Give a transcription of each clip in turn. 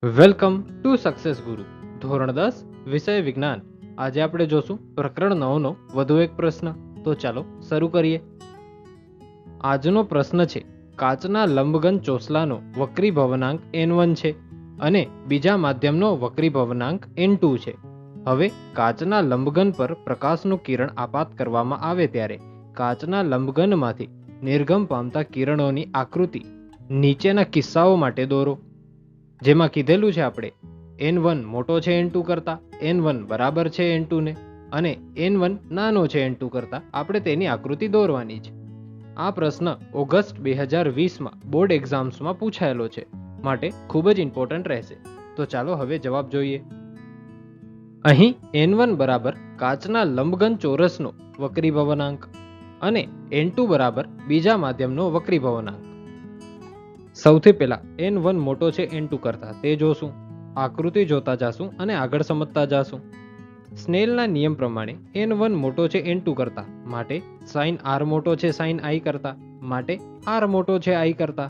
Welcome to success ગુરુ. ધોરણ 10 વિષય વિજ્ઞાન. આજે આપણે જોશું પ્રકરણ 9 નો વધુ એક પ્રશ્ન. તો ચાલો શરૂ કરીએ. આજનો પ્રશ્ન છે, કાચના લંબઘન ચોસલાનો વક્રી ભવનાંક n1 છે અને બીજા માધ્યમનો વક્રી ભવનાંક n2 છે. હવે કાચના લંબઘન પર પ્રકાશનું કિરણ આપાત કરવામાં આવે ત્યારે કાચના લંબઘનમાંથી નિર્ગમ પામતા કિરણોની આકૃતિ નીચેના કિસ્સાઓ માટે દોરો. જેમાં કીધેલું છે આપણે n1 મોટો છે n2 કરતા, n1 બરાબર છે n2 ને, અને n1 નાનો છે n2 કરતા આપણે તેની આકૃતિ દોરવાની છે. આ પ્રશ્ન ઓગસ્ટ 2020માં બોર્ડ એક્ઝામ્સમાં પૂછાયેલો છે, માટે ખૂબ જ ઇમ્પોર્ટન્ટ રહેશે. તો ચાલો હવે જવાબ જોઈએ. અહીં n1 બરાબર કાચના લંબઘન ચોરસનો વક્રી ભવનાંક અને n2 બરાબર બીજા માધ્યમનો વક્રી ભવનાંક. સૌથી પહેલા n1 મોટો છે n2 કરતા તે જોશું, આકૃતિ જોતા જાશું અને આગળ સમજતા જાશું. સ્નેલના નિયમ પ્રમાણે n1 મોટો છે n2 કરતા, માટે sin r મોટો છે sin i કરતા, માટે r મોટો છે i કરતા.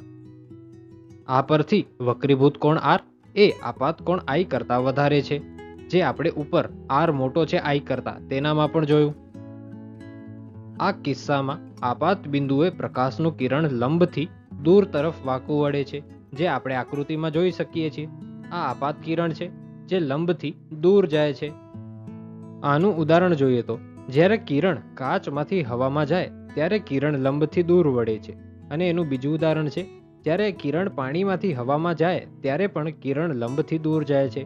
આ પરથી વક્રીભૂત કોણ r એ આપાત કોણ i કરતા વધારે છે, જે આપણે ઉપર r મોટો છે i કરતા તેનામાં પણ જોયું. આ કિસ્સામાં આપાત બિંદુએ પ્રકાશનું કિરણ લંબથી દૂર તરફ વાંકું વળે છે, જે આપણે આકૃતિમાં જોઈ શકીએ છીએ. આ આપાત કિરણ છે જે લંબથી દૂર જાય છે. આનું ઉદાહરણ જોઈએ તો જ્યારે કિરણ કાચમાંથી હવામાં જાય ત્યારે કિરણ લંબથી દૂર વળે છે, અને એનું બીજું ઉદાહરણ છે જ્યારે કિરણ પાણીમાંથી હવામાં જાય ત્યારે પણ કિરણ લંબથી દૂર જાય છે.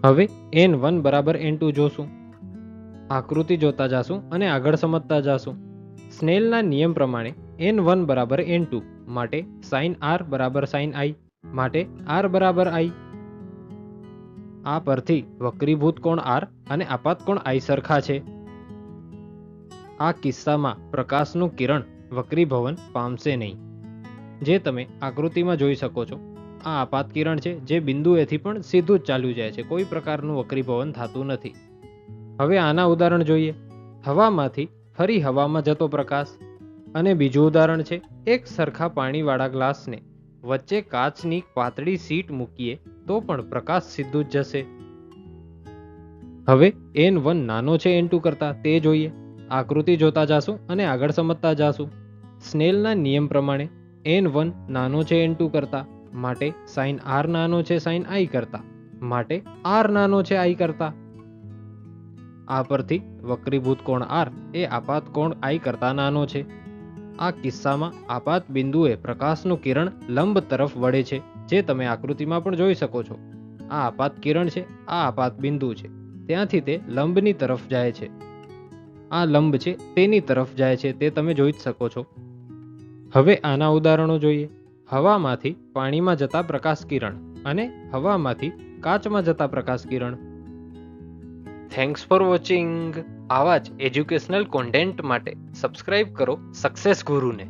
હવે n1 બરાબર n2 જોશું, આકૃતિ જોતા જાશું અને આગળ સમજતા જાશું. સ્નેલના નિયમ પ્રમાણે n1 બરાબર n2, માટે sin r બરાબર sin i, માટે r બરાબર i. આ પરથી વક્રીભૂત કોણ r અને આપાત કોણ i સરખા છે. આ કિસ્સામાં પ્રકાશનું કિરણ વક્રીભવન પામશે નહીં, જે તમે આકૃતિમાં જોઈ શકો છો. આ આપાત કિરણ છે જે બિંદુએથી પણ સીધું જ ચાલ્યું જાય છે, કોઈ પ્રકારનું વક્રીભવન થતું નથી. હવે આના ઉદાહરણ જોઈએ. હવામાંથી ફરી હવામાં જતો પ્રકાશ. અને બીજું ઉદાહરણ છે, એક સરખા પાણીવાળા ગ્લાસને વચ્ચે કાચની પાતળી સીટ મૂકીએ તો પણ પ્રકાશ સીધું જ જશે. હવે n1 નાનો છે n2 કરતા તે જોઈએ, આકૃતિ જોતા જાશું અને આગળ સમજતા જાશું. સ્નેલના નિયમ પ્રમાણે n1 નાનો છે n2 કરતા, માટે sin r નાનો છે sin i કરતા, માટે r નાનો છે i કરતા. આ પરથી વક્રીભૂત કોણ r એ આપાત કોણ i કરતા નાનો છે. આ કિસ્સામાં આપાત બિંદુએ પ્રકાશનું કિરણ લંબ તરફ વળે છે, જે તમે આકૃતિમાં પણ જોઈ શકો છો. આ આપાત કિરણ છે, આ આપાત બિંદુ છે, ત્યાંથી તે લંબની તરફ જાય છે. આ લંબ છે તેની તરફ જાય છે, તે તમે જોઈ જ શકો છો. હવે આના ઉદાહરણો જોઈએ. હવામાંથી પાણીમાં જતા પ્રકાશ કિરણ અને હવામાંથી કાચમાં જતા પ્રકાશ કિરણ. Thanks for watching. આવા જ એજ્યુકેશનલ કોન્ટેન્ટ માટે સબસ્ક્રાઇબ કરો સક્સેસ ગુરુને.